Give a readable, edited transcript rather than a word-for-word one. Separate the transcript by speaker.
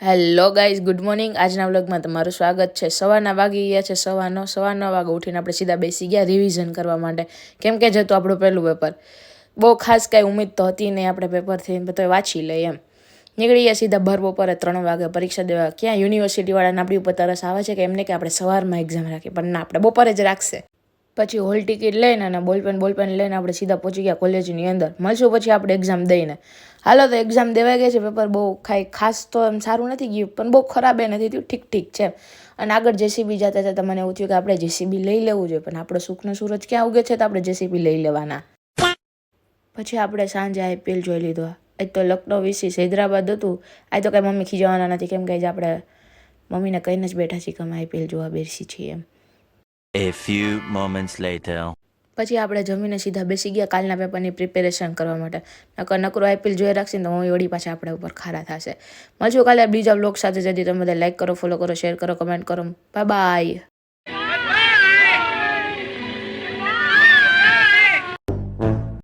Speaker 1: Hello guys, good morning. આજના વ્લોગમાં તમારું સ્વાગત છે. સવારના વાગી ગયા છે સવા 9 વાગે ઉઠીને આપણે સીધા બેસી ગયા રિવિઝન કરવા માટે, કેમ કે જતું આપણું પહેલું પેપર. બહુ ખાસ કાંઈ ઉમ્મીદ તો હતી નહીં આપણે પેપરથી, તો વાંચી લઈએ એમ. નીકળી ગયા સીધા ભર બપોરે 3 વાગે પરીક્ષા દેવા. ક્યાં યુનિવર્સિટીવાળાને આપણી ઉપર તરસ આવે છે કે એમને કે આપણે સવારમાં એક્ઝામ રાખીએ, પણ ના, આપણે બપોરે જ રાખશે. પછી હોલ ટિકિટ લઈને અને બોલપેન લઈને આપણે સીધા પહોંચી ગયા કોલેજની અંદર. મળશું પછી આપણે એક્ઝામ દઈને. હાલો તો એક્ઝામ દેવાઈ ગઈ છે. પેપર બહુ ખાસ તો એમ સારું નથી ગયું, પણ બહુ ખરાબ એ નથી થયું, ઠીક છે. અને આગળ જેસીબી જતા જતા મને એવું થયું કે આપણે જેસીબી લઈ લેવું જોઈએ, પણ આપણો સુખનો સૂરજ ક્યાં ઉગે છે તો આપણે જેસીબી લઈ લેવાના. પછી આપણે સાંજે આઈપીએલ જોઈ લીધો. આજ તો લખનઉ વીસીસ હૈદરાબાદ હતું. આજ તો કાંઈ મમ્મી ખીજવાના નથી, કેમ કે આપણે મમ્મીને કહીને જ બેઠા છીએ કે અમે આઈપીએલ જોવા બેસી છીએ એમ.
Speaker 2: A few moments later.
Speaker 1: પછી આપણે જમીને સીધા બેસી ગયા કાલના પેપરની પ્રિપેરેશન કરવા માટે. નકરો આઈપીએલ જોઈ રાખશે ને તો હું વળી પાછા આપણે ઉપર ખારા થશે. મળશું કાલે બીજા બ્લોગ સાથે. જતી તમે બધા લાઈક કરો, ફોલો કરો, શેર કરો, કમેન્ટ કરો. Bye bye.